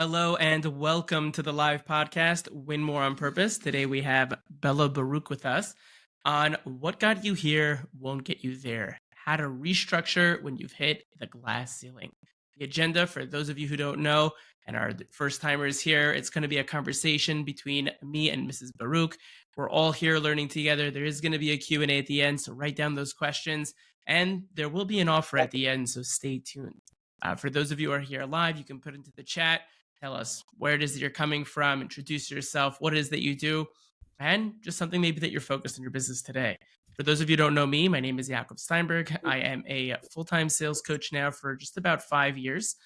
Hello and welcome to the live podcast, Win More on Purpose. Today we have Bella Barouk with us on what got you here won't get you there. How to restructure when you've hit the glass ceiling. The agenda, for those of you who don't know and are the first timers here, it's going to be a conversation between me and Mrs. Barouk. We're all here learning together. There is going to be a Q&A at the end, so write down those questions. And there will be an offer at the end, so stay tuned. For those of you who are here live, you can put into the chat. Tell us where it is that you're coming from, introduce yourself, what it is that you do, and just something maybe that you're focused on your business today. For those of you who don't know me, my name is Yaacov Steinberg. I am a full-time sales coach now for just about 5 years.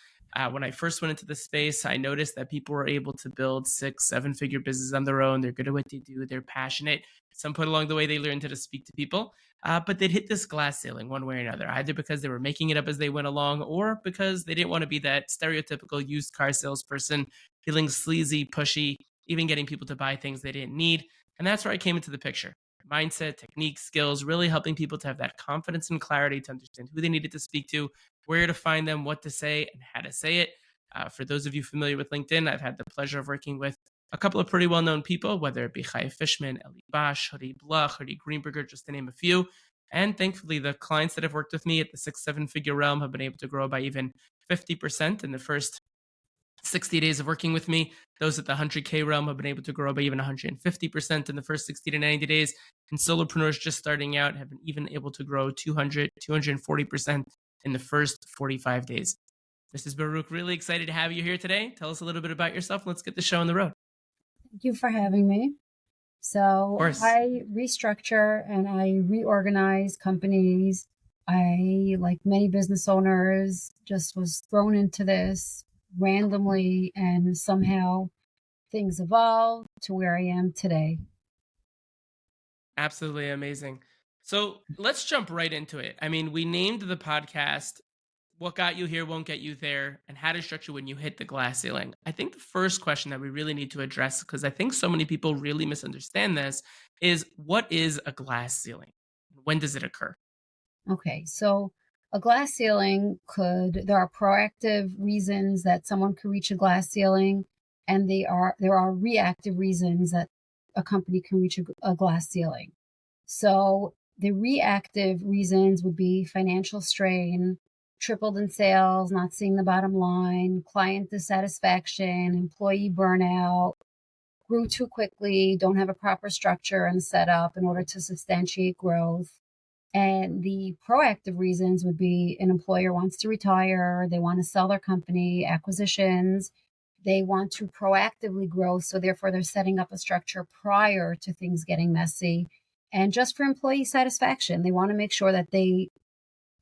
When I first went into the space, I noticed that people were able to build 6-7 figure businesses on their own. They're good at what they do. They're passionate. Some point along the way, they learned how to speak to people. But they'd hit this glass ceiling one way or another, either because they were making it up as they went along or because they didn't want to be that stereotypical used car salesperson, feeling sleazy, pushy, even getting people to buy things they didn't need. And that's where I came into the picture. Mindset, technique, skills, really helping people to have that confidence and clarity to understand who they needed to speak to, where to find them, what to say, and how to say it. For those of you familiar with LinkedIn, I've had the pleasure of working with a couple of pretty well-known people, whether it be Chaya Fishman, Eli Bash, Hody Blach, Hody Greenberger, just to name a few. And thankfully, the clients that have worked with me at the 6-7 figure realm have been able to grow by even 50% in the first 60 days of working with me. Those at the 100K realm have been able to grow by even 150% in the first 60 to 90 days. And solopreneurs just starting out have been even able to grow 200, 240% in the first 45 days. Mrs. Barouk, really excited to have you here today. Tell us a little bit about yourself. Let's get the show on the road. Thank you for having me. So I restructure and I reorganize companies. I, like many business owners, just was thrown into this randomly, and somehow things evolved to where I am today. Absolutely amazing. So let's jump right into it. I mean, we named the podcast What Got You Here Won't Get You There, and How to Structure When You Hit the Glass Ceiling. I think the first question that we really need to address, because I think so many people really misunderstand this, is what is a glass ceiling? When does it occur? Okay, so a glass ceiling there are proactive reasons that someone could reach a glass ceiling, and there are reactive reasons that a company can reach a glass ceiling. So the reactive reasons would be financial strain, tripled in sales, not seeing the bottom line, client dissatisfaction, employee burnout, grew too quickly, don't have a proper structure and setup in order to substantiate growth. And the proactive reasons would be an employer wants to retire, they want to sell their company, acquisitions, they want to proactively grow. So therefore, they're setting up a structure prior to things getting messy. And just for employee satisfaction, they want to make sure that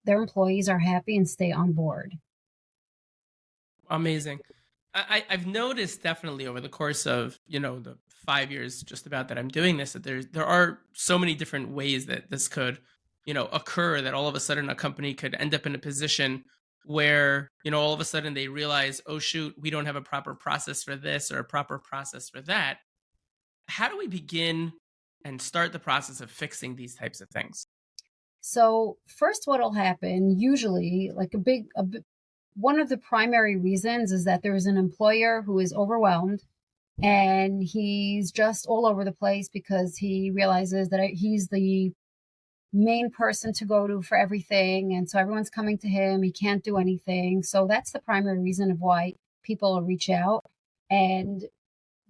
their employees are happy and stay on board. Amazing. I've noticed definitely over the course of, the 5 years just about that I'm doing this, that there are so many different ways that this could, occur, that all of a sudden a company could end up in a position where, all of a sudden they realize, oh, shoot, we don't have a proper process for this or a proper process for that. How do we begin and start the process of fixing these types of things? So first, what'll happen usually, like one of the primary reasons is that there is an employer who is overwhelmed and he's just all over the place because he realizes that he's the main person to go to for everything. And so everyone's coming to him. He can't do anything. So that's the primary reason of why people reach out. And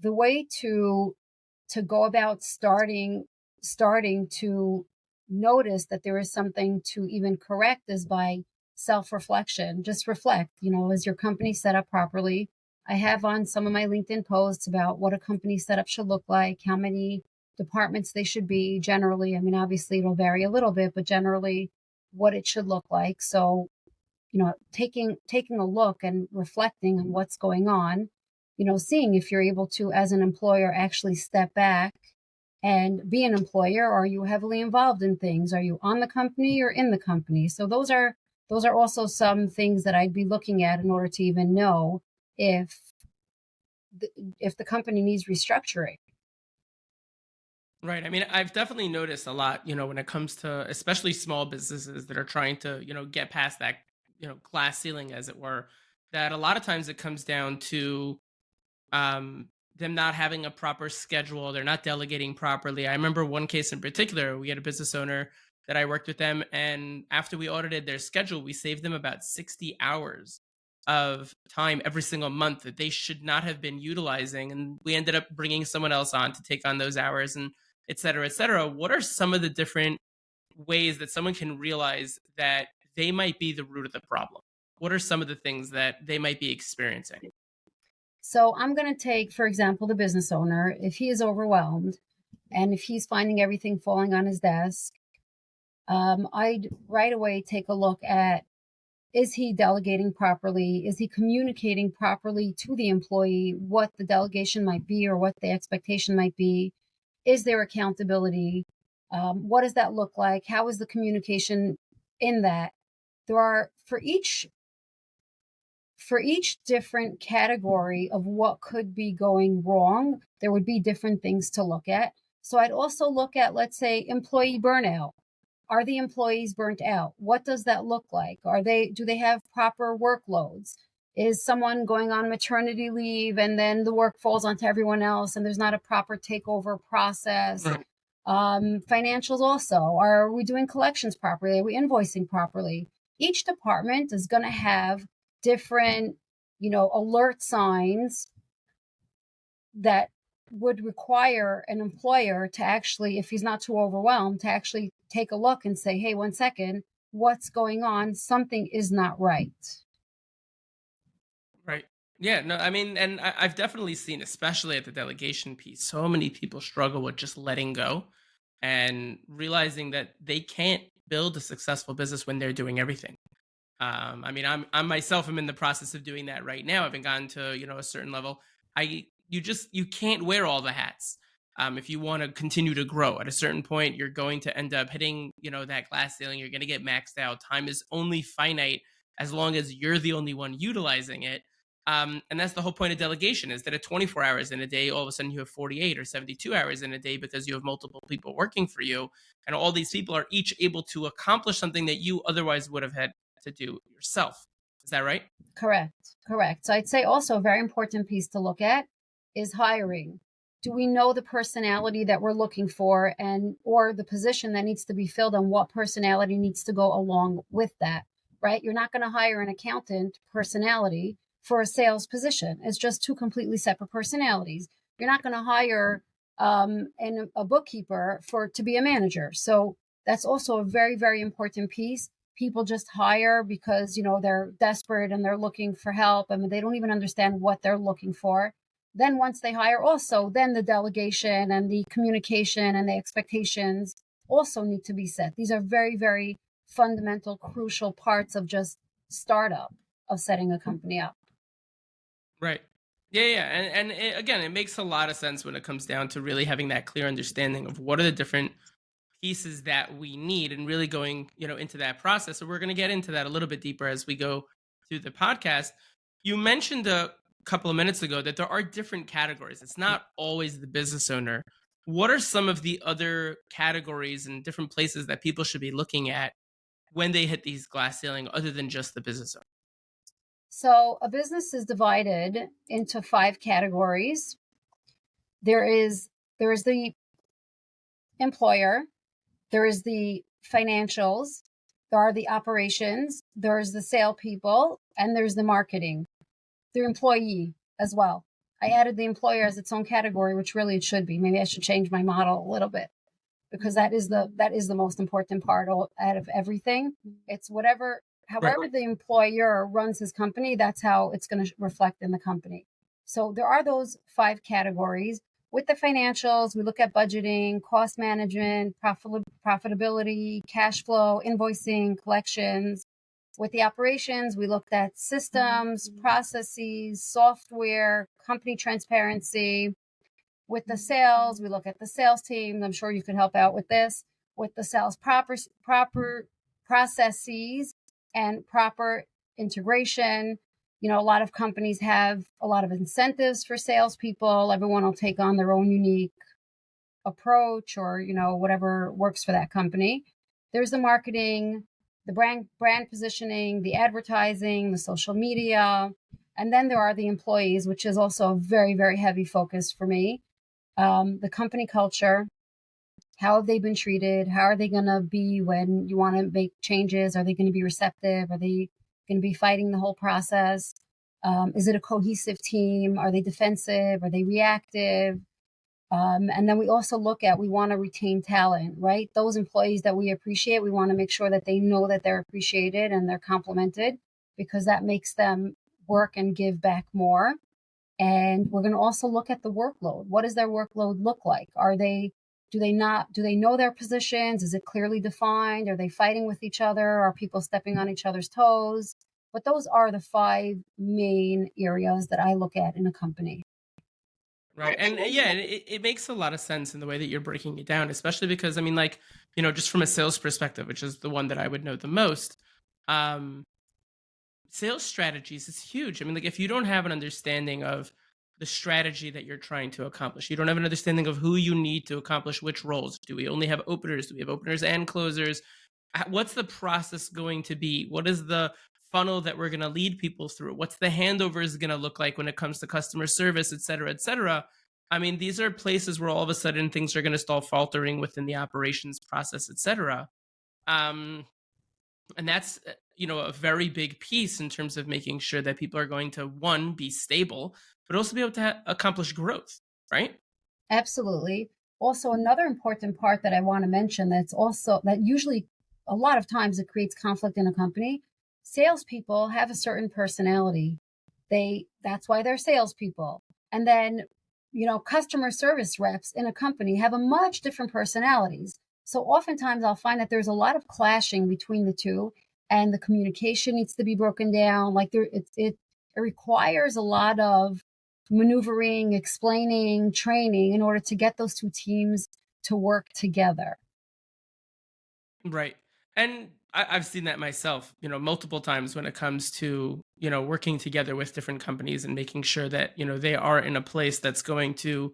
the way to go about starting to notice that there is something to even correct is by self-reflection. Just reflect, is your company set up properly? I have on some of my LinkedIn posts about what a company setup should look like, how many departments they should be generally. I mean, obviously it'll vary a little bit, but generally what it should look like. So, taking a look and reflecting on what's going on, seeing if you're able to, as an employer, actually step back and be an employer. Are you heavily involved in things? Are you on the company or in the company? So those are also some things that I'd be looking at in order to even know if the company needs restructuring. Right. I mean, I've definitely noticed a lot, when it comes to especially small businesses that are trying to, get past that, glass ceiling, as it were, that a lot of times it comes down to them not having a proper schedule, they're not delegating properly. I remember one case in particular, we had a business owner that I worked with them, and after we audited their schedule, we saved them about 60 hours of time every single month that they should not have been utilizing, and we ended up bringing someone else on to take on those hours, and et cetera, et cetera. What are some of the different ways that someone can realize that they might be the root of the problem? What are some of the things that they might be experiencing? So I'm going to take, for example, the business owner. If he is overwhelmed and if he's finding everything falling on his desk, I'd right away take a look at, is he delegating properly? Is he communicating properly to the employee what the delegation might be or what the expectation might be? Is there accountability? What does that look like? How is the communication in that? There are, for each different category of what could be going wrong, there would be different things to look at. So I'd also look at, let's say, employee burnout. Are the employees burnt out? What does that look like? Do they have proper workloads? Is someone going on maternity leave and then the work falls onto everyone else and there's not a proper takeover process? Right. Financials also. Are we doing collections properly? Are we invoicing properly? Each department is going to have different, alert signs that would require an employer to actually, if he's not too overwhelmed, to actually take a look and say, hey, 1 second, what's going on? Something is not right. Right. Yeah. No, I mean, and I've definitely seen, especially at the delegation piece, so many people struggle with just letting go and realizing that they can't build a successful business when they're doing everything. I mean, I'm myself. I'm in the process of doing that right now. I haven't gotten to a certain level. You can't wear all the hats. If you want to continue to grow, at a certain point, you're going to end up hitting that glass ceiling. You're going to get maxed out. Time is only finite as long as you're the only one utilizing it. And that's the whole point of delegation: is that at 24 hours in a day, all of a sudden you have 48 or 72 hours in a day because you have multiple people working for you, and all these people are each able to accomplish something that you otherwise would have had to do yourself. Is that right? Correct. So I'd say also a very important piece to look at is hiring. Do we know the personality that we're looking for or the position that needs to be filled, and what personality needs to go along with that, right? You're not going to hire an accountant personality for a sales position. It's just two completely separate personalities. You're not going to hire a bookkeeper to be a manager. So that's also a very, very important piece. People just hire because, they're desperate and they're looking for help. I mean, they don't even understand what they're looking for. Then once they hire also, then the delegation and the communication and the expectations also need to be set. These are very, very fundamental, crucial parts of just startup, of setting a company up. Right. Yeah. Again, it makes a lot of sense when it comes down to really having that clear understanding of what are the different pieces that we need and really going into that process. So we're going to get into that a little bit deeper as we go through the podcast. You mentioned a couple of minutes ago that there are different categories. It's not always the business owner. What are some of the other categories and different places that people should be looking at when they hit these glass ceiling other than just the business owner? So a business is divided into 5 categories. There is the employer, there is the financials, there are the operations, there's the salespeople, and there's the marketing, the employee as well. I added the employer as its own category, which really it should be. Maybe I should change my model a little bit, because that is the most important part out of everything. It's however Right. the employer runs his company, that's how it's going to reflect in the company. So there are those 5 categories. With the financials, we look at budgeting, cost management, profitability, cash flow, invoicing, collections. With the operations, we looked at systems, processes, software, company transparency. With the sales, we look at the sales team. I'm sure you could help out with this. With the sales proper processes and proper integration. A lot of companies have a lot of incentives for salespeople. Everyone will take on their own unique approach or, whatever works for that company. There's the marketing, the brand positioning, the advertising, the social media, And then there are the employees, which is also a very, very heavy focus for me. The company culture, how have they been treated? How are they going to be when you want to make changes? Are they going to be receptive? Are they going to be fighting the whole process? Is it a cohesive team? Are they defensive? Are they reactive? And then we also look at, we want to retain talent, right? Those employees that we appreciate, we want to make sure that they know that they're appreciated and they're complimented, because that makes them work and give back more. And we're going to also look at the workload. What does their workload look like? Do they know their positions? Is it clearly defined? Are they fighting with each other? Are people stepping on each other's toes? But those are the five main areas that I look at in a company. Right. And yeah, it makes a lot of sense in the way that you're breaking it down, especially because, I mean, like, just from a sales perspective, which is the one that I would know the most, um, sales strategies is huge. I mean, like, if you don't have an understanding of the strategy that you're trying to accomplish, you don't have an understanding of who you need to accomplish which roles. Do we only have openers? Do we have openers and closers? What's the process going to be? What is the funnel that we're going to lead people through? What's the handovers going to look like when it comes to customer service, et cetera, et cetera? I mean, these are places where all of a sudden things are going to start faltering within the operations process, et cetera. And that's a very big piece in terms of making sure that people are going to, one, be stable, but also be able to accomplish growth, right? Absolutely. Also, another important part that I want to mention, that usually a lot of times it creates conflict in a company. Salespeople have a certain personality. That's why they're salespeople. And then, customer service reps in a company have a much different personalities. So oftentimes I'll find that there's a lot of clashing between the two, and the communication needs to be broken down. Like it requires a lot of maneuvering, explaining, training in order to get those two teams to work together. Right. And I've seen that myself, multiple times when it comes to, working together with different companies and making sure that, they are in a place that's going to,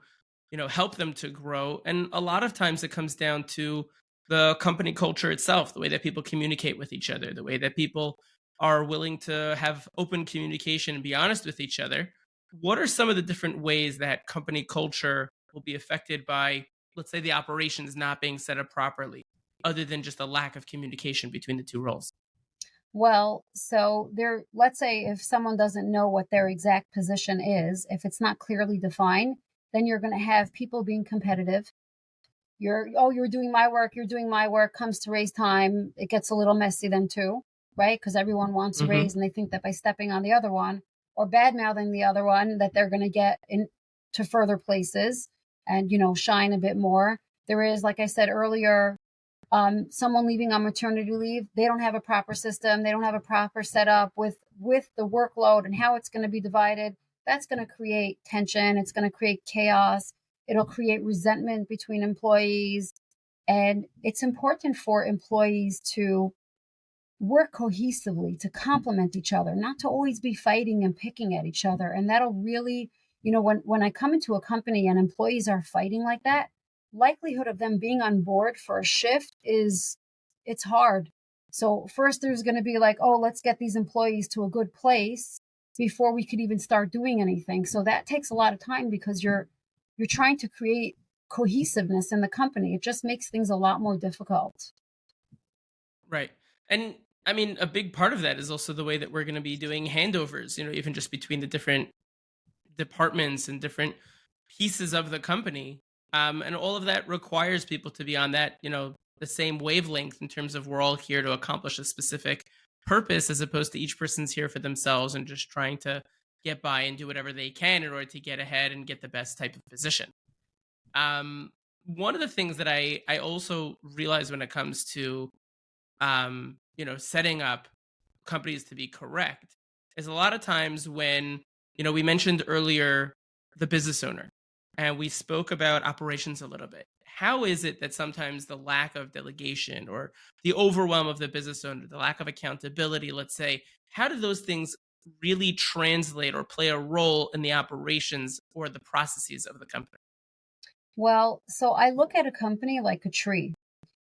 help them to grow. And a lot of times it comes down to the company culture itself, the way that people communicate with each other, the way that people are willing to have open communication and be honest with each other. What are some of the different ways that company culture will be affected by, let's say, the operations not being set up properly, other than just a lack of communication between the two roles? Well, so let's say if someone doesn't know what their exact position is, if it's not clearly defined, then you're going to have people being competitive. You're doing my work, you're doing my work, comes to raise time. It gets a little messy then too, right? Because everyone wants to Hmm. raise, and they think that by stepping on the other one or bad mouthing the other one, that they're going to get into further places and, shine a bit more. There is, like I said earlier, someone leaving on maternity leave. They don't have a proper system. They don't have a proper setup with the workload and how it's going to be divided. That's going to create tension. It's going to create chaos. It'll create resentment between employees. And it's important for employees to work cohesively, to complement each other, not to always be fighting and picking at each other. And that'll really, when I come into a company and employees are fighting like that, likelihood of them being on board for a shift it's hard. So first there's going to be like, oh, let's get these employees to a good place before we could even start doing anything. So that takes a lot of time, because you're trying to create cohesiveness in the company. It just makes things a lot more difficult. Right. And I mean, a big part of that is also the way that we're going to be doing handovers, even just between the different departments and different pieces of the company. And all of that requires people to be on that, the same wavelength in terms of we're all here to accomplish a specific purpose, as opposed to each person's here for themselves and just trying to get by and do whatever they can in order to get ahead and get the best type of position. Um, One of the things that I also realize when it comes to setting up companies to be correct is a lot of times when, we mentioned earlier the business owner and we spoke about operations a little bit. How is it that sometimes the lack of delegation or the overwhelm of the business owner, the lack of accountability, let's say, how do those things really translate or play a role in the operations or the processes of the company? Well, so I look at a company like a tree.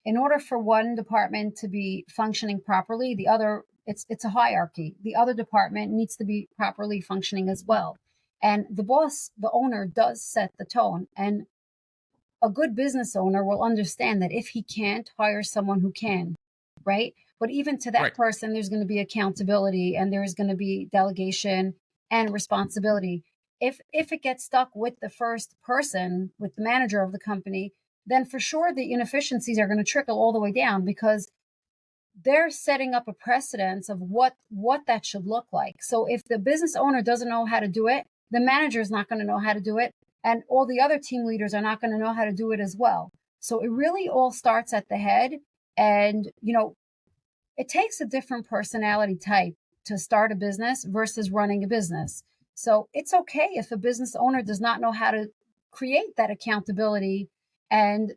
In order for one department to be functioning properly, the other It's a hierarchy. The other department needs to be properly functioning as well. And the boss, the owner, does set the tone. And a good business owner will understand that if he can't, hire someone who can, right? But even to that Right. person, there's going to be accountability and there's going to be delegation and responsibility. If it gets stuck with the first person, with the manager of the company, then for sure the inefficiencies are going to trickle all the way down because they're setting up a precedence of what that should look like. So if the business owner doesn't know how to do it, the manager is not going to know how to do it, and all the other team leaders are not going to know how to do it as well. So it really all starts at the head, and it takes a different personality type to start a business versus running a business. So it's okay if a business owner does not know how to create that accountability and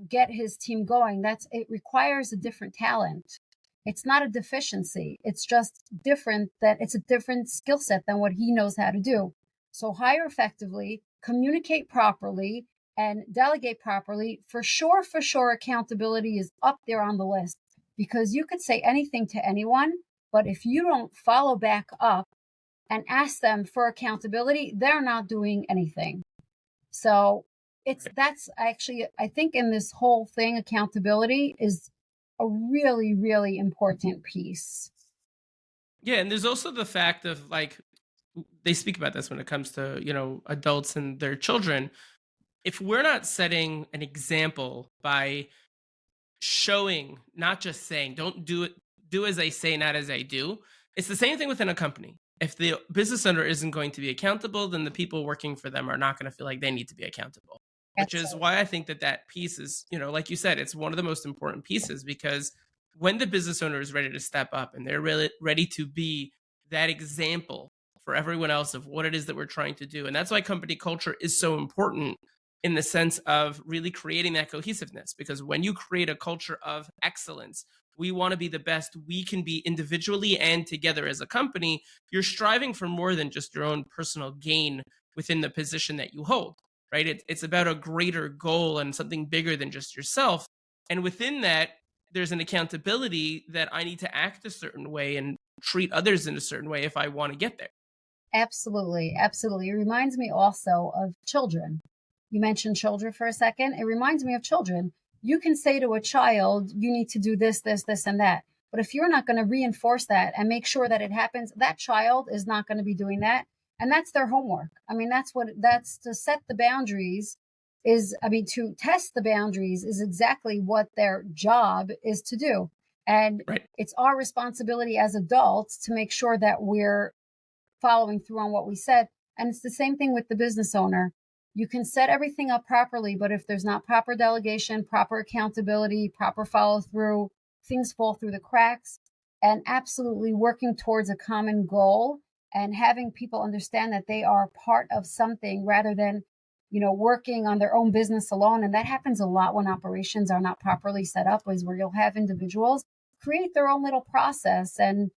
get his team going. It requires a different talent. It's not a deficiency. It's just different, that it's a different skill set than what he knows how to do. So hire effectively, communicate properly, and delegate properly. For sure, accountability is up there on the list because you could say anything to anyone, but if you don't follow back up and ask them for accountability, they're not doing anything. So that's actually, I think in this whole thing, accountability is a really, really important piece. Yeah, and there's also the fact of like they speak about this when it comes to, adults and their children. If we're not setting an example by showing, not just saying, don't do it, do as I say, not as I do. It's the same thing within a company. If the business owner isn't going to be accountable, then the people working for them are not going to feel like they need to be accountable. Which is Absolutely. why I think that piece is, like you said, it's one of the most important pieces because when the business owner is ready to step up and they're really ready to be that example for everyone else of what it is that we're trying to do. And that's why company culture is so important in the sense of really creating that cohesiveness. Because when you create a culture of excellence, we want to be the best we can be individually and together as a company. You're striving for more than just your own personal gain within the position that you hold, right? It's about a greater goal and something bigger than just yourself. And within that, there's an accountability that I need to act a certain way and treat others in a certain way if I want to get there. Absolutely. Absolutely. It reminds me also of children. You mentioned children for a second. It reminds me of children. You can say to a child, you need to do this, this, this, and that. But if you're not going to reinforce that and make sure that it happens, that child is not going to be doing that. And that's their homework. I mean, that's to set the boundaries to test the boundaries is exactly what their job is to do. And Right. it's our responsibility as adults to make sure that we're following through on what we said. And it's the same thing with the business owner. You can set everything up properly, but if there's not proper delegation, proper accountability, proper follow through, things fall through the cracks. And absolutely working towards a common goal and having people understand that they are part of something rather than, working on their own business alone. And that happens a lot when operations are not properly set up, is where you'll have individuals create their own little process and,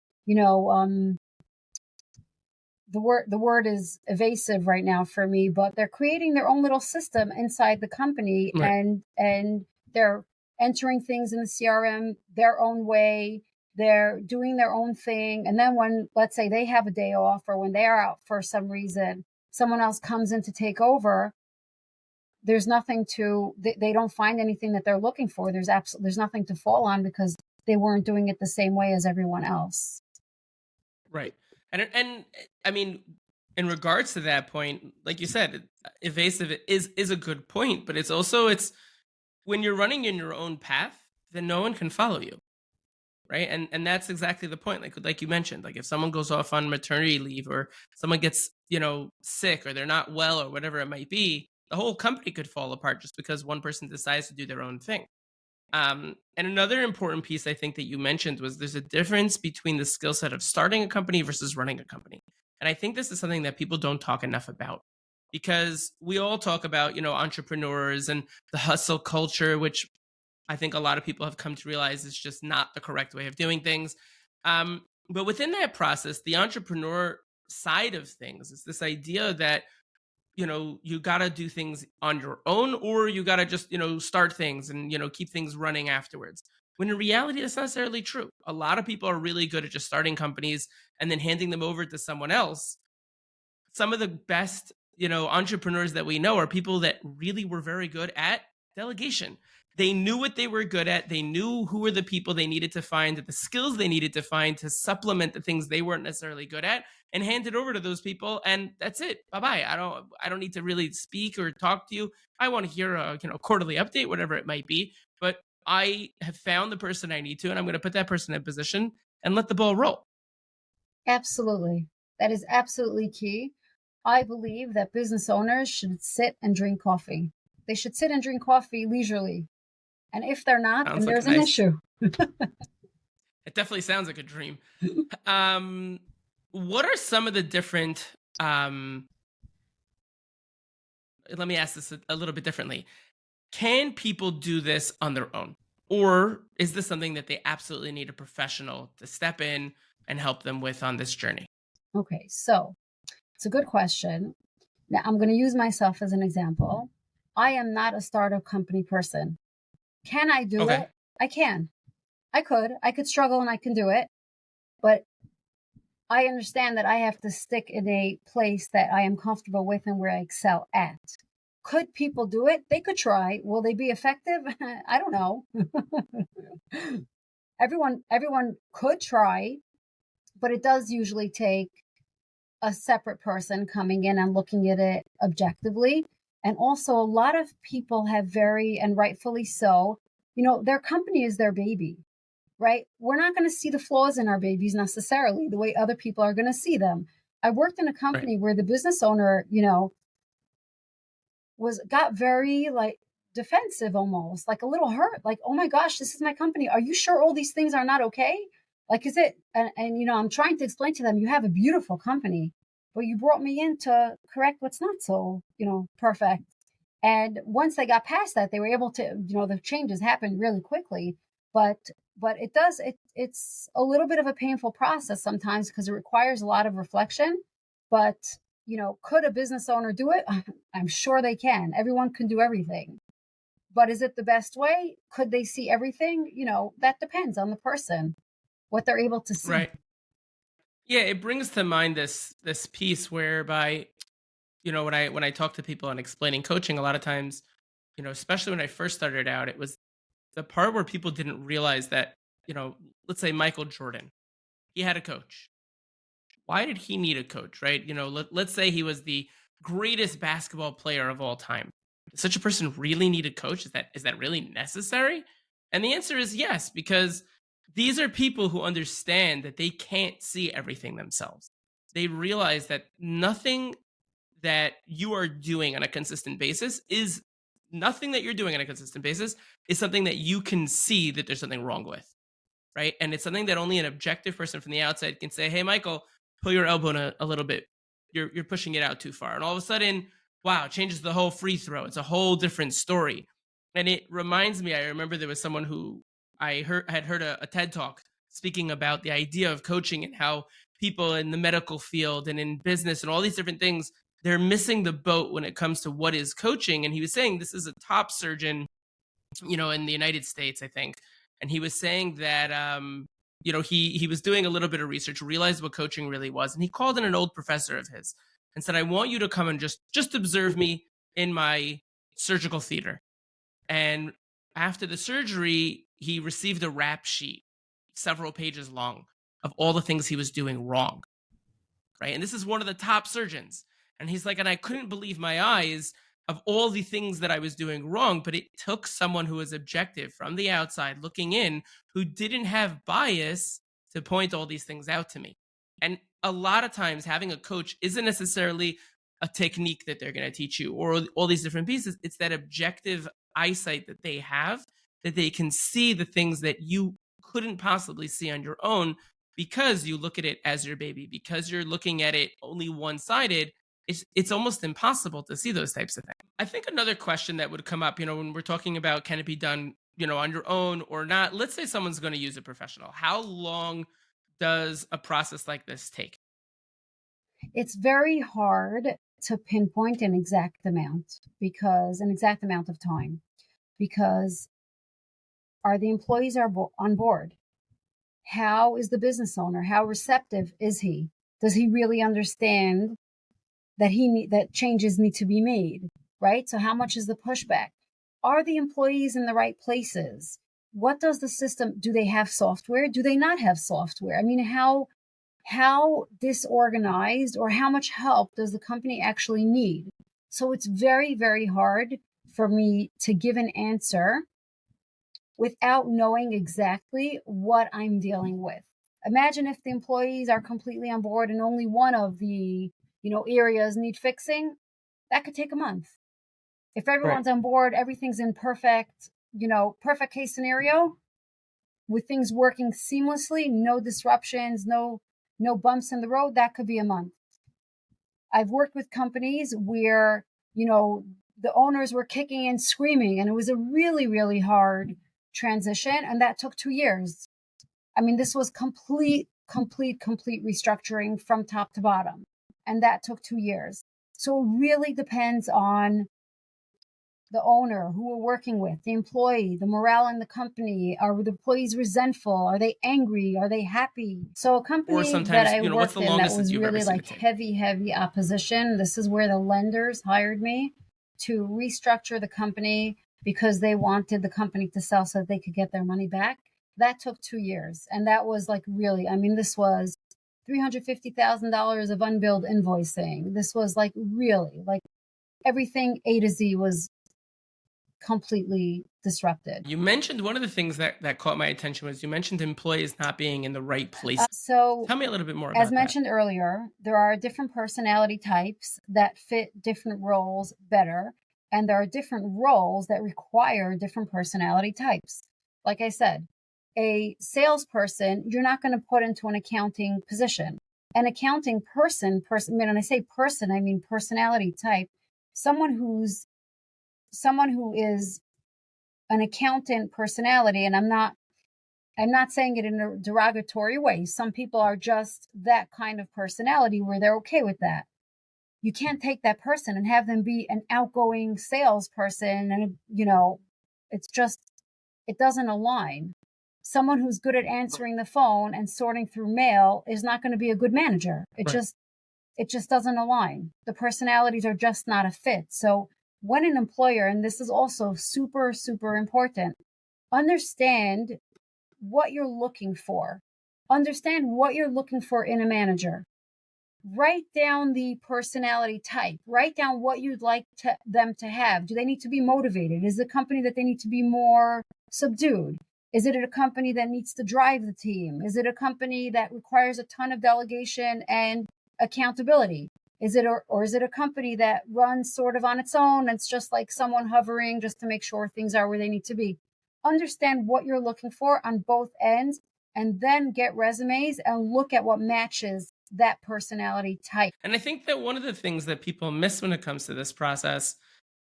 the word is evasive right now for me, but they're creating their own little system inside the company, Right. and they're entering things in the CRM their own way. They're doing their own thing. And then when, let's say, they have a day off or when they're out for some reason, someone else comes in to take over. There's nothing they don't find anything that they're looking for. There's nothing to fall on because they weren't doing it the same way as everyone else. Right. And I mean, in regards to that point, like you said, evasive is a good point, but it's when you're running in your own path, then no one can follow you. Right. And that's exactly the point. Like you mentioned, like if someone goes off on maternity leave or someone gets, sick or they're not well or whatever it might be, the whole company could fall apart just because one person decides to do their own thing. And another important piece I think that you mentioned was there's a difference between the skill set of starting a company versus running a company. And I think this is something that people don't talk enough about because we all talk about, entrepreneurs and the hustle culture, which I think a lot of people have come to realize is just not the correct way of doing things. But within that process, the entrepreneur side of things is this idea that you got to do things on your own or you got to just start things and keep things running afterwards, when in reality, that's not necessarily true. A lot of people are really good at just starting companies and then handing them over to someone else. Some of the best, entrepreneurs that we know are people that really were very good at delegation. They knew what they were good at. They knew who were the people they needed to find, the skills they needed to find to supplement the things they weren't necessarily good at, and hand it over to those people. And that's it. Bye bye. I don't need to really speak or talk to you. I want to hear a quarterly update, whatever it might be. But I have found the person I need to, and I'm going to put that person in position and let the ball roll. Absolutely. That is absolutely key. I believe that business owners should sit and drink coffee. They should sit and drink coffee leisurely. And if they're not, Sounds then like a there's an nice. issue. It definitely sounds like a dream. Um, what are some of the different? Let me ask this a little bit differently. Can people do this on their own, or is this something that they absolutely need a professional to step in and help them with on this journey? Okay, so it's a good question. Now, I'm going to use myself as an example. I am not a startup company person. Can I do Okay. it? I can. I could. I could struggle and I can do it. But I understand that I have to stick in a place that I am comfortable with and where I excel at. Could people do it? They could try. Will they be effective? I don't know. Everyone could try, but it does usually take a separate person coming in and looking at it objectively. And also, a lot of people have very, and rightfully so, their company is their baby, right? We're not going to see the flaws in our babies necessarily the way other people are going to see them. I worked in a Right. company where the business owner, got very like defensive, almost like a little hurt, like, oh my gosh, this is my company, are you sure all these things are not okay? Like, is it? And I'm trying to explain to them, you have a beautiful company, but you brought me in to correct what's not so perfect. And once they got past that, they were able to, the changes happened really quickly. But it's a little bit of a painful process sometimes because it requires a lot of reflection. But could a business owner do it? I'm sure they can. Everyone can do everything. But is it the best way? Could they see everything? That depends on the person, what they're able to see. Right. Yeah, it brings to mind this piece whereby, when I talk to people and explaining coaching, a lot of times, especially when I first started out, it was the part where people didn't realize that, let's say Michael Jordan, he had a coach. Why did he need a coach, right? Let's say he was the greatest basketball player of all time. Does such a person really need a coach? Is that really necessary? And the answer is yes, because these are people who understand that they can't see everything themselves. They realize that nothing that you are doing on a consistent basis is nothing that you're doing on a consistent basis is something that you can see that there's something wrong with, right? And it's something that only an objective person from the outside can say, "Hey, Michael, pull your elbow in a little bit. You're pushing it out too far." And all of a sudden, wow, it changes the whole free throw. It's a whole different story. And it reminds me, I remember there was someone who had heard a TED talk speaking about the idea of coaching and how people in the medical field and in business and all these different things, they're missing the boat when it comes to what is coaching. And he was saying this is a top surgeon, in the United States, I think. And he was saying that he was doing a little bit of research, realized what coaching really was, and he called in an old professor of his and said, "I want you to come and just observe me in my surgical theater." And after the surgery, he received a rap sheet, several pages long, of all the things he was doing wrong, right? And this is one of the top surgeons. And he's like, and I couldn't believe my eyes of all the things that I was doing wrong, but it took someone who was objective from the outside looking in, who didn't have bias, to point all these things out to me. And a lot of times having a coach isn't necessarily a technique that they're going to teach you or all these different pieces. It's that objective eyesight that they have, that they can see the things that you couldn't possibly see on your own, because you look at it as your baby, because you're looking at it only one sided. It's almost impossible to see those types of things. I think another question that would come up, when we're talking about can it be done, on your own or not. Let's say someone's going to use a professional. How long does a process like this take? It's very hard to pinpoint an exact amount of time, because Are the employees on board? How is the business owner? How receptive is he? Does he really understand that that changes need to be made, right? So how much is the pushback? Are the employees in the right places? What does the system, do they have software? Do they not have software? I mean, how disorganized or how much help does the company actually need? So it's very, very hard for me to give an answer without knowing exactly what I'm dealing with. Imagine if the employees are completely on board and only one of the areas need fixing. That could take a month. If everyone's on board, everything's in perfect case scenario, with things working seamlessly, no disruptions, no bumps in the road, that could be a month. I've worked with companies where, the owners were kicking and screaming, and it was a really, really hard transition, and that took 2 years. I mean, this was complete restructuring from top to bottom, and that took 2 years. So it really depends on the owner, who we're working with, the employee, the morale in the company. Are the employees resentful? Are they angry? Are they happy? So a company that I worked in that was really like heavy opposition. This is where the lenders hired me to restructure the company because they wanted the company to sell so that they could get their money back. That took 2 years. And that was like really, I mean, this was $350,000 of unbilled invoicing. This was like really like everything A to Z was completely disrupted. You mentioned one of the things that caught my attention was you mentioned employees not being in the right place. So tell me a little bit more about that. As mentioned earlier, there are different personality types that fit different roles better, and there are different roles that require different personality types. Like I said, a salesperson, you're not going to put into an accounting position. An accounting person, when I say person, I mean personality type, someone who is an accountant personality, and I'm not saying it in a derogatory way. Some people are just that kind of personality where they're okay with that. You can't take that person and have them be an outgoing salesperson, and it doesn't align. Someone who's good at answering the phone and sorting through mail is not going to be a good manager. It just doesn't align. The personalities are just not a fit. So when an employer, and this is also super, super important, understand what you're looking for. Understand what you're looking for in a manager. Write down the personality type. Write down what you'd like them to have. Do they need to be motivated? Is it a company that they need to be more subdued? Is it a company that needs to drive the team? Is it a company that requires a ton of delegation and accountability? Is it a company that runs sort of on its own? And it's just like someone hovering just to make sure things are where they need to be. Understand what you're looking for on both ends, and then get resumes and look at what matches that personality type. And I think that one of the things that people miss when it comes to this process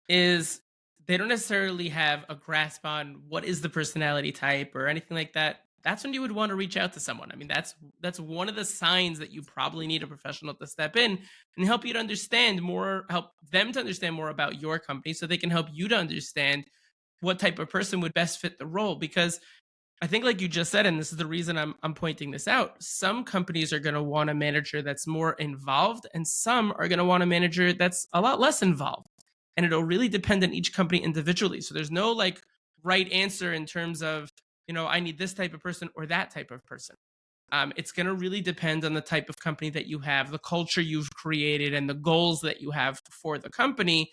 is they don't necessarily have a grasp on what is the personality type or anything like that. That's when you would want to reach out to someone. I mean, that's one of the signs that you probably need a professional to step in and help you to understand more, help them to understand more about your company so they can help you to understand what type of person would best fit the role. Because I think, like you just said, and this is the reason I'm pointing this out, some companies are going to want a manager that's more involved, and some are going to want a manager that's a lot less involved. And it'll really depend on each company individually. So there's no like right answer in terms of, I need this type of person or that type of person. It's going to really depend on the type of company that you have, the culture you've created, and the goals that you have for the company.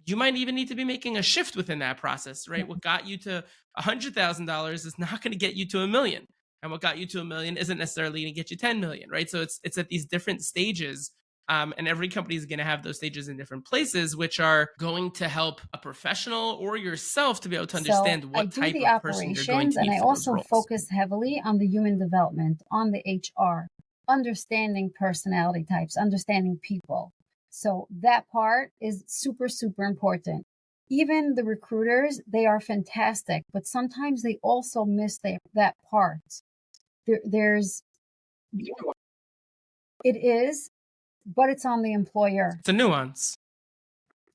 You might even need to be making a shift within that process, right? What got you to $100,000 is not going to get you to $1 million. And what got you to $1 million isn't necessarily going to get you 10 million, right? So it's at these different stages. And every company is going to have those stages in different places, which are going to help a professional or yourself to be able to understand what type of person you're going to need. And I also focus heavily on the human development, on the HR, understanding personality types, understanding people. So that part is super, super important. Even the recruiters, they are fantastic, but sometimes they also miss that part. It is, but it's on the employer. It's a nuance.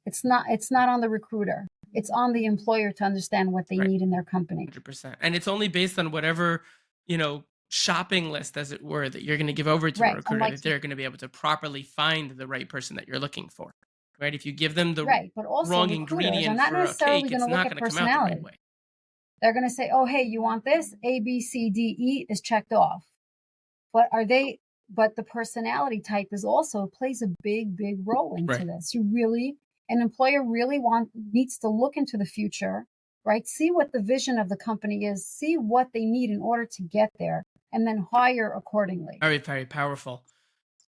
It's not on the recruiter. It's on the employer to understand what they Right. need in their company. 100%. And it's only based on whatever, shopping list, as it were, that you're going to give over to a Right. recruiter, that they're going to be able to properly find the right person that you're looking for. Right. If you give them the right. But also wrong recruiters are ingredient not for a necessarily cake, going it's to look not at going to come out the right personality. way. They're going to say, oh, hey, you want this? A, B, C, D, E is checked off. But the personality type is also plays a big, big role into Right. this. An employer really needs to look into the future, right? See what the vision of the company is, see what they need in order to get there, and then hire accordingly. Very, very powerful.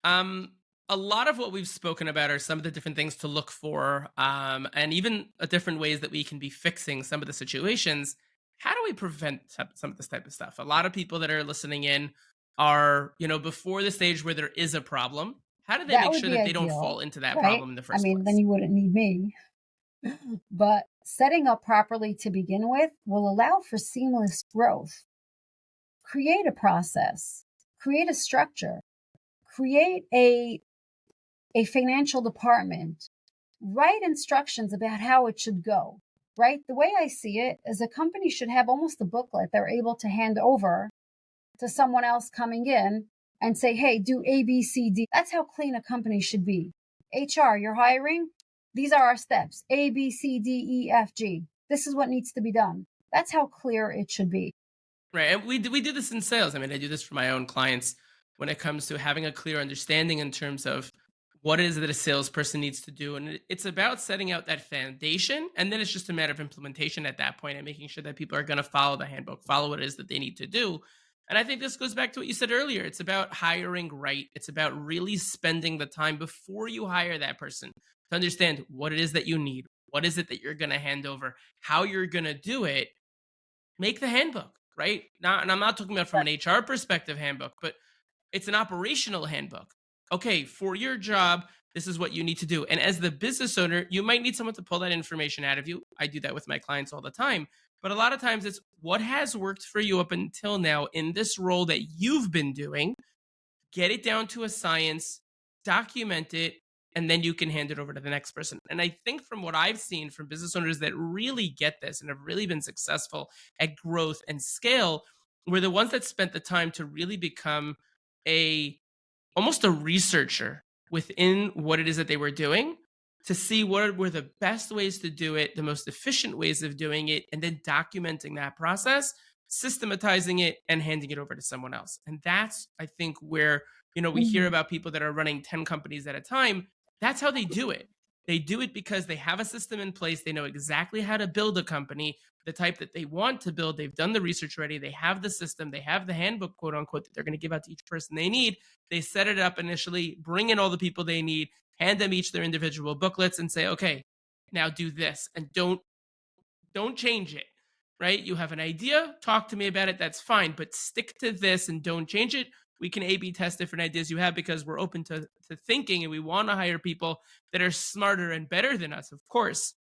A lot of what we've spoken about are some of the different things to look for, and even different ways that we can be fixing some of the situations. How do we prevent some of this type of stuff? A lot of people that are listening in are, before the stage where there is a problem. How do they That make would sure be that they don't ideal, fall into that right? problem in the I first mean, then place? you wouldn't need me. But setting up properly to begin with will allow for seamless growth. Create a process, create a structure, create a financial department, write instructions about how it should go, right? The way I see it is a company should have almost a booklet they're able to hand over to someone else coming in and say, hey, do A, B, C, D. That's how clean a company should be. HR, you're hiring. These are our steps. A, B, C, D, E, F, G. This is what needs to be done. That's how clear it should be. Right. And we do this in sales. I mean, I do this for my own clients when it comes to having a clear understanding in terms of what it is that a salesperson needs to do. And it's about setting out that foundation. And then it's just a matter of implementation at that point and making sure that people are going to follow the handbook, follow what it is that they need to do. And I think this goes back to what you said earlier. It's about hiring right. It's about really spending the time before you hire that person to understand what it is that you need, what is it that you're going to hand over, how you're going to do it. Make the handbook, right? Now, and I'm not talking about from an HR perspective handbook, but it's an operational handbook. Okay, for your job, this is what you need to do. And as the business owner, you might need someone to pull that information out of you. I do that with my clients all the time. But a lot of times it's what has worked for you up until now in this role that you've been doing. Get it down to a science, document it, and then you can hand it over to the next person. And I think from what I've seen from business owners that really get this and have really been successful at growth and scale were the ones that spent the time to really become a almost a researcher within what it is that they were doing to see what were the best ways to do it, the most efficient ways of doing it, and then documenting that process, systematizing it, and handing it over to someone else. And that's, I think, where, we hear Mhm. about people that are running 10 companies at a time. That's how they do it. They do it because they have a system in place. They know exactly how to build a company, the type that they want to build. They've done the research already. They have the system. They have the handbook, quote unquote, that they're going to give out to each person they need. They set it up initially, bring in all the people they need, hand them each their individual booklets and say, okay, now do this and don't change it. Right? You have an idea, talk to me about it, that's fine, but stick to this and don't change it. We can A/B test different ideas you have because we're open to thinking and we want to hire people that are smarter and better than us, of course.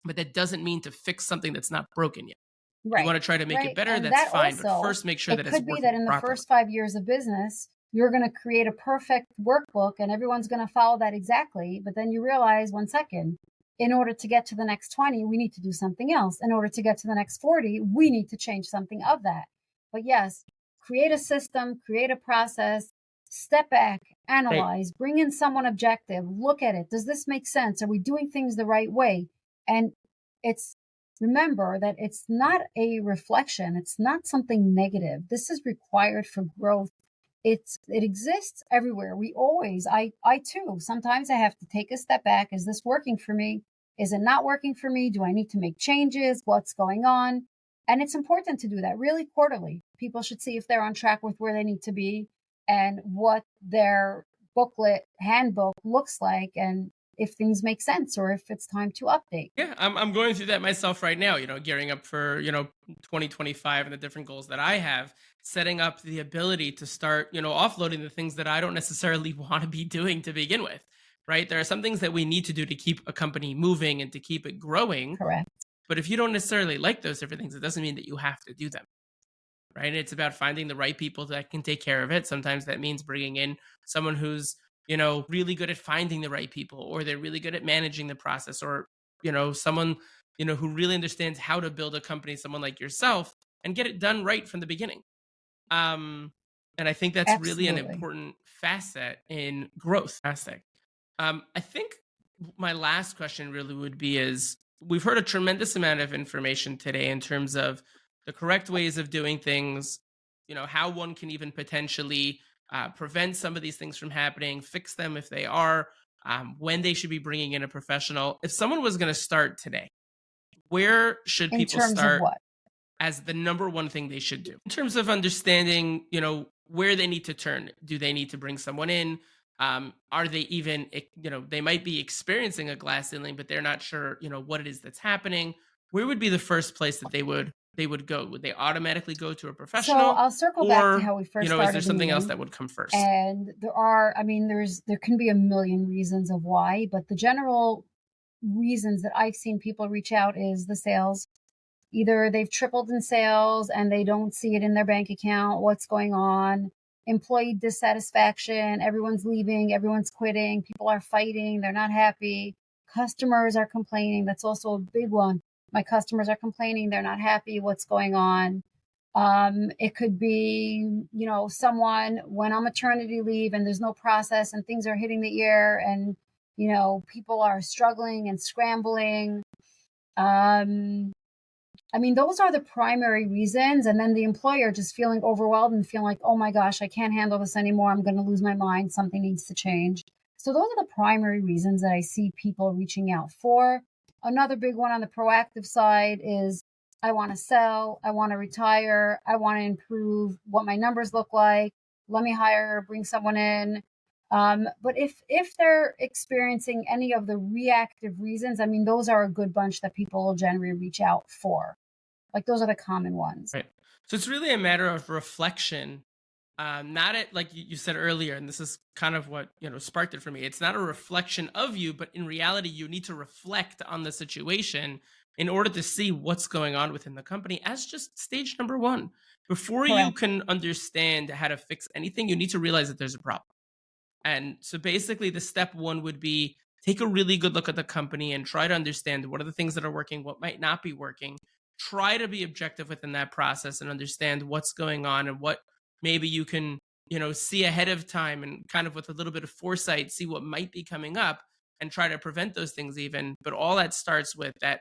But that doesn't mean to fix something that's not broken yet. You want Right, to try to make it right. better, And that's that fine, but also, first make sure it that it's could be that working in the properly. first 5 years of business, you're going to create a perfect workbook and everyone's going to follow that exactly. But then you realize 1 second, in order to get to the next 20, we need to do something else. In order to get to the next 40, we need to change something of that. But yes, create a system, create a process, step back, Right. analyze, bring in someone objective, look at it. Does this make sense? Are we doing things the right way? And it's remember that it's not a reflection, it's not something negative. This is required for growth. It exists everywhere. We always I too sometimes I have to take a step back. Is this working for me? Is it not working for me? Do I need to make changes? What's going on? And it's important to do that really quarterly. People should see if they're on track with where they need to be and what their booklet handbook looks like, and if things make sense or if it's time to update. Yeah, I'm going through that myself right now, gearing up for, 2025 and the different goals that I have, setting up the ability to start, offloading the things that I don't necessarily want to be doing to begin with. Right? There are some things that we need to do to keep a company moving and to keep it growing. Correct. But if you don't necessarily like those different things, it doesn't mean that you have to do them. Right? It's about finding the right people that can take care of it. Sometimes that means bringing in someone who's really good at finding the right people, or they're really good at managing the process, or, someone, who really understands how to build a company, someone like yourself, and get it done right from the beginning. Um, and I think that's really an Absolutely. important facet in growth aspect. I think my last question really would be is we've heard a tremendous amount of information today in terms of the correct ways of doing things, how one can even potentially prevent some of these things from happening, fix them if they are, when they should be bringing in a professional. If someone was going to start today, where should In people terms of start what? as the number one thing they should do in terms of understanding, where they need to turn? Do they need to bring someone in? Are they even, they might be experiencing a glass ceiling, but they're not sure, what it is that's happening. Where would be the first place that they would go? Would they automatically go to a So professional, I'll circle back to or, how we first is there started the something else meeting. that would come first? And there can be a million reasons of why, but the general reasons that I've seen people reach out is the sales. Either they've tripled in sales and they don't see it in their bank account. What's going on? Employee dissatisfaction. Everyone's leaving. Everyone's quitting. People are fighting. They're not happy. Customers are complaining. That's also a big one. My customers are complaining. They're not happy. What's going on? It could be, someone went on maternity leave and there's no process and things are hitting the air and, people are struggling and scrambling. Those are the primary reasons. And then the employer just feeling overwhelmed and feeling like, oh my gosh, I can't handle this anymore. I'm going to lose my mind. Something needs to change. So those are the primary reasons that I see people reaching out for. Another big one on the proactive side is I want to sell, I want to retire, I want to improve what my numbers look like. Let me bring someone in. But if they're experiencing any of the reactive reasons, those are a good bunch that people will generally reach out for. Like those are the common ones. Right. So it's really a matter of reflection. Not at, like you said earlier, and this is kind of what sparked it for me. It's not a reflection of you, but in reality, you need to reflect on the situation in order to see what's going on within the company as just stage number one. Before you Correct. can understand how to fix anything, you need to realize that there's a problem. And so basically, the step one would be take a really good look at the company and try to understand what are the things that are working, what might not be working. Try to be objective within that process and understand what's going on and what maybe you can, see ahead of time, and kind of with a little bit of foresight, see what might be coming up and try to prevent those things even. But all that starts with that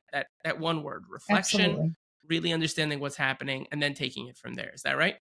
one word, reflection, Absolutely. really understanding what's happening and then taking it from there. Is that right?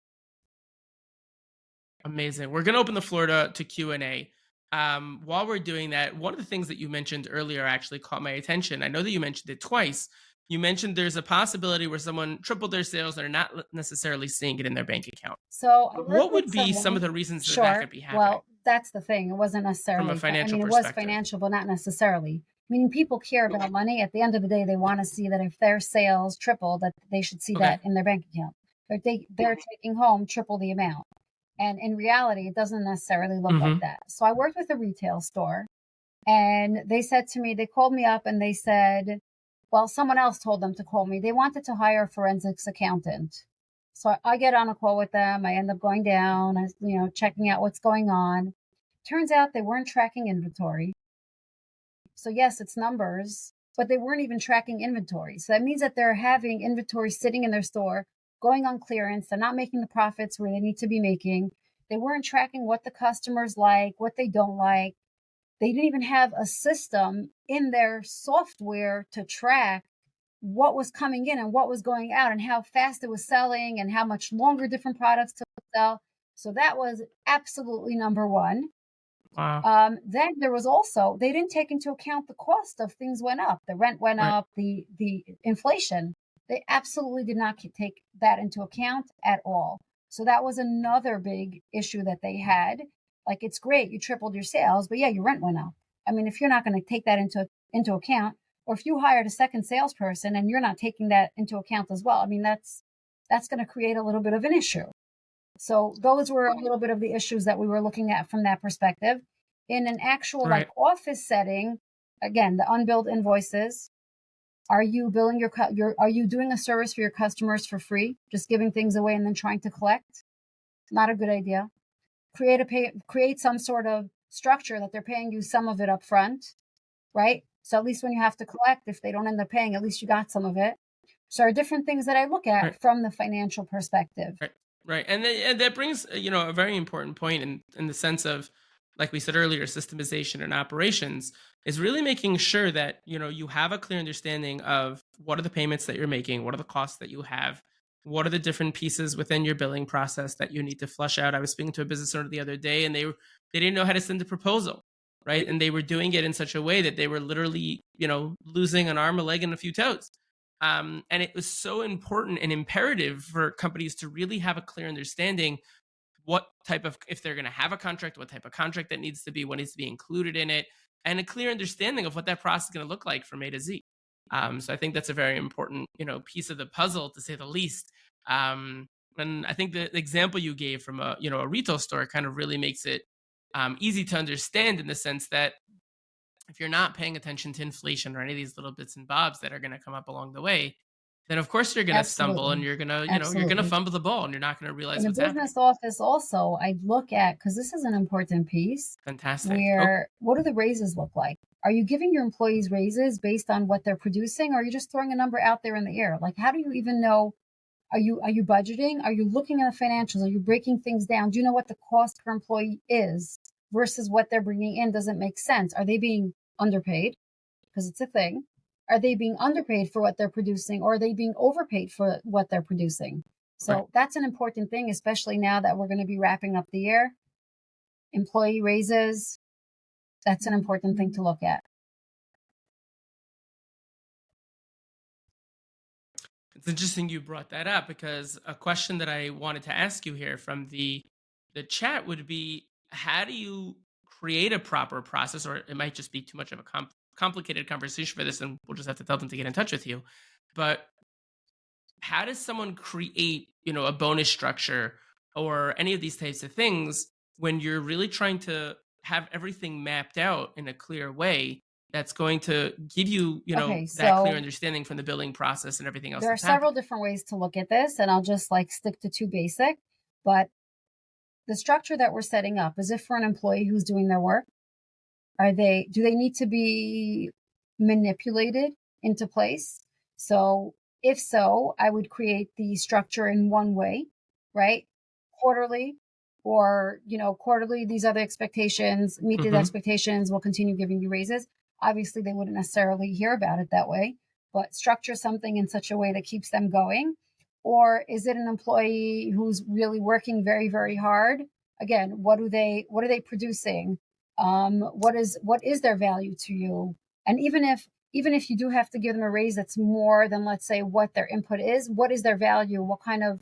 Amazing. We're going to open the floor to Q&A. While we're doing that, one of the things that you mentioned earlier actually caught my attention. I know that you mentioned it twice. You mentioned there's a possibility where someone tripled their sales and are not necessarily seeing it in their bank account. So I work What with would be some of someone. the reasons that that Sure. could be happening Well, that's the thing. It wasn't from a necessarily, financial it was perspective? financial, but not necessarily. Meaning people care about money. At the end of the day, they want to see that if their sales triple, that they should see Okay. that in their bank account. If they're taking home triple the amount. And in reality, it doesn't necessarily look like Mm-hmm. that. So I worked with a retail store and they said to me, they called me up and they said, well, someone else told them to call me. They wanted to hire a forensics accountant. So I get on a call with them. I end up going down, checking out what's going on. Turns out they weren't tracking inventory. So yes, it's numbers, but they weren't even tracking inventory. So that means that they're having inventory sitting in their store, going on clearance. They're not making the profits where they need to be making. They weren't tracking what the customers like, what they don't like. They didn't even have a system in their software to track what was coming in and what was going out and how fast it was selling and how much longer different products to sell. So that was absolutely number one. Wow. Then there was also, they didn't take into account the cost of things went up, the rent went Right. up, the inflation. They absolutely did not take that into account at all. So that was another big issue that they had. Like, it's great you tripled your sales, but yeah, your rent went up. If you're not going to take that into account, or if you hired a second salesperson and you're not taking that into account as well, that's going to create a little bit of an issue. So those were a little bit of the issues that we were looking at from that perspective. In an actual like Right. office setting, again, the unbilled invoices. Are you billing are you doing a service for your customers for free, just giving things away and then trying to collect? Not a good idea. Create some sort of structure that they're paying you some of it up front, right? So at least when you have to collect, if they don't end up paying, at least you got some of it. So there are different things that I look Right. at from the financial perspective. Right. Right. And that brings, a very important point in the sense of, like we said earlier, systemization and operations is really making sure that, you have a clear understanding of what are the payments that you're making, what are the costs that you have, what are the different pieces within your billing process that you need to flush out. I was speaking to a business owner the other day, and they didn't know how to send a proposal, right? And they were doing it in such a way that they were literally, losing an arm, a leg, and a few toes. And it was so important and imperative for companies to really have a clear understanding what type of, if they're going to have a contract, what type of contract that needs to be, what needs to be included in it, and a clear understanding of what that process is going to look like from A to Z. So I think that's a very important, piece of the puzzle, to say the least. And I think the example you gave from a retail store kind of really makes it easy to understand, in the sense that if you're not paying attention to inflation or any of these little bits and bobs that are going to come up along the way, then of course you're going to stumble, and Absolutely. you're going to, you're going to Absolutely. fumble the ball, and you're not going to In realize a what's happening. business office also, I look at, because this is an important piece, Fantastic. Oh, where what do the raises look like? Are you giving your employees raises based on what they're producing, or are you just throwing a number out there in the air? Like, how do you even know? Are you budgeting? Are you looking at the financials? Are you breaking things down? Do you know what the cost per employee is versus what they're bringing in? Does it make sense? Are they being underpaid? Because it's a thing. Are they being underpaid for what they're producing, or are they being overpaid for what they're producing? right. So that's an important thing, especially now that we're going to be wrapping up the year. Employee raises, that's an important thing to look at. It's interesting you brought that up, because a question that I wanted to ask you here from the chat would be, how do you create a proper process? Or it might just be too much of a complicated conversation for this, and we'll just have to tell them to get in touch with you. But how does someone create, a bonus structure or any of these types of things, when you're really trying to have everything mapped out in a clear way that's going to give you, Okay, that clear so understanding from the billing process and everything else there are that's several happening? different ways to look at this, and I'll just like stick to two basic. But the structure that we're setting up, is it for an employee who's doing their work? Do they need to be manipulated into place? So if so, I would create the structure in one way, right? Quarterly, or, quarterly, these are the expectations, meet these Hmm. expectations, we'll continue giving you raises. Obviously, they wouldn't necessarily hear about it that way, but structure something in such a way that keeps them going. Or is it an employee who's really working very, very hard? Again, what are they producing? What is their value to you? And even if you do have to give them a raise that's more than, let's say, what their input is, what is their value? What kind of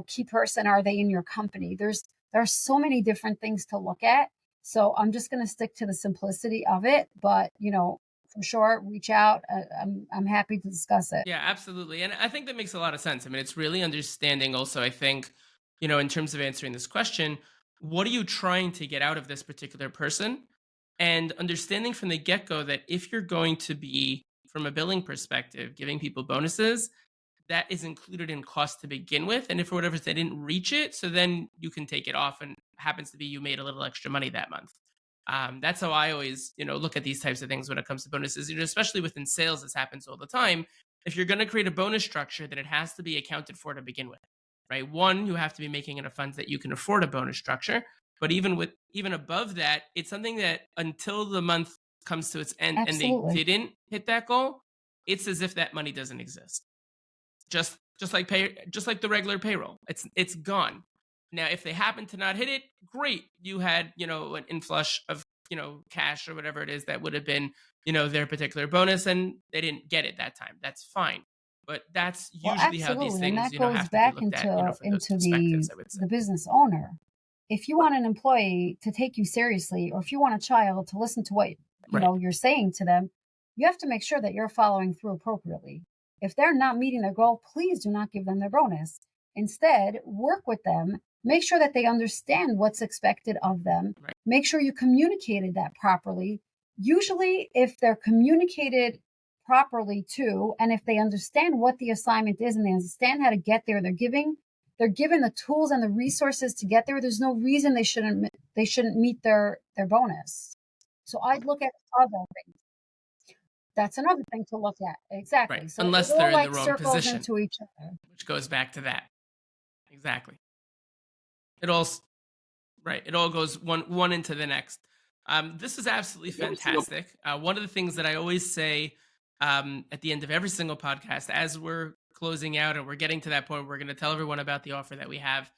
key person are they in your company? There are so many different things to look at. So I'm just going to stick to the simplicity of it, but for sure, reach out. I'm happy to discuss it. Yeah, absolutely. And I think that makes a lot of sense. I mean, it's really understanding also, I think, in terms of answering this question, what are you trying to get out of this particular person? And understanding from the get go that if you're going to be, from a billing perspective, giving people bonuses, that is included in cost to begin with. And if for whatever reason they didn't reach it, so then you can take it off, and happens to be you made a little extra money that month. That's how I always, look at these types of things when it comes to bonuses. Especially within sales, this happens all the time. If you're going to create a bonus structure, then it has to be accounted for to begin with, right? One, you have to be making enough funds that you can afford a bonus structure. But even above that, it's something that until the month comes to its end and they Absolutely. didn't hit that goal, it's as if that money doesn't exist. Just like the regular payroll, it's gone. Now if they happen to not hit it, great, you had an inflush of cash or whatever it is that would have been their particular bonus, and they didn't get it that time. That's fine, but that's Well, usually how these absolutely, and things that goes have to be back looked at into from those into perspectives, the I would say. the business owner. If you want an employee to take you seriously, or if you want a child to listen to what Right. you're saying to them, you have to make sure that you're following through appropriately. If they're not meeting their goal, please do not give them their bonus. Instead, work with them. Make sure that they understand what's expected of them. Right. Make sure you communicated that properly. Usually, if they're communicated properly too, and if they understand what the assignment is and they understand how to get there, they're giving they're given the tools and the resources to get there, there's no reason they shouldn't meet their bonus. So I'd look at other things. That's another thing to look at. Right. Exactly. So it Unless they're all in the like wrong circles position, into each other. which goes back to that. Exactly. It all right. It all goes one into the next. This is absolutely fantastic. One of the things that I always say at the end of every single podcast, as we're closing out and we're getting to that point, we're going to tell everyone about the offer that we have.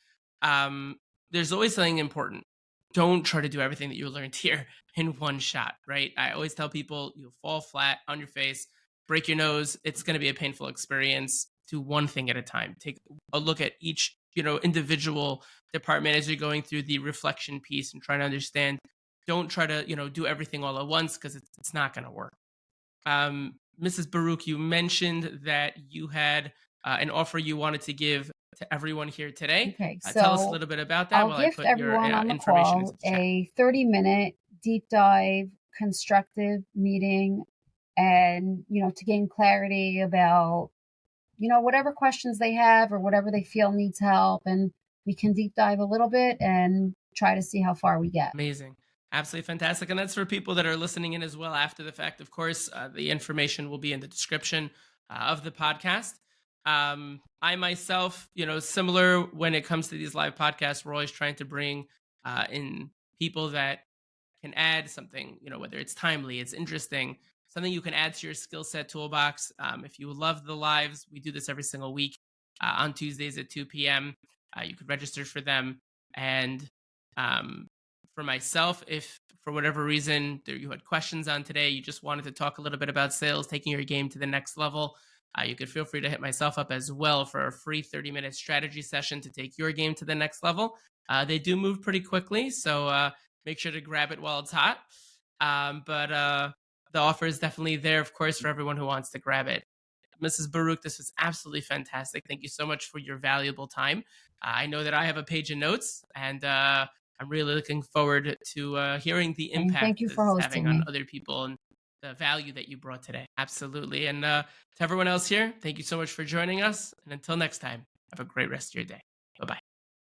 There's always something important. Don't try to do everything that you learned here in one shot, right? I always tell people you'll fall flat on your face, break your nose. It's going to be a painful experience. Do one thing at a time. Take a look at each, individual department as you're going through the reflection piece and trying to understand. Don't try to, do everything all at once because it's not going to work. Mrs. Barouk, you mentioned that you had an offer you wanted to give to everyone here today. Okay, Tell us a so little bit about that I'll while I gift put your everyone on the information call into the chat. a 30-minute deep dive, constructive meeting, and to gain clarity about whatever questions they have or whatever they feel needs help, and we can deep dive a little bit and try to see how far we get. Amazing. Absolutely fantastic. And that's for people that are listening in as well after the fact. Of course, the information will be in the description of the podcast. I myself, similar when it comes to these live podcasts, we're always trying to bring in people that can add something, whether it's timely, it's interesting, something you can add to your skill set toolbox. If you love the lives, we do this every single week on Tuesdays at 2 p.m. You could register for them. And for myself, if for whatever reason you had questions on today, you just wanted to talk a little bit about sales, taking your game to the next level, you could feel free to hit myself up as well for a free 30-minute strategy session to take your game to the next level. They do move pretty quickly, so make sure to grab it while it's hot. But the offer is definitely there, of course, for everyone who wants to grab it. Mrs. Barouk, this was absolutely fantastic. Thank you so much for your valuable time. I know that I have a page of notes, and I'm really looking forward to hearing the impact thank you this for is hosting having on me. other people and the value that you brought today. Absolutely. And to everyone else here, thank you so much for joining us. And until next time, have a great rest of your day. Bye-bye.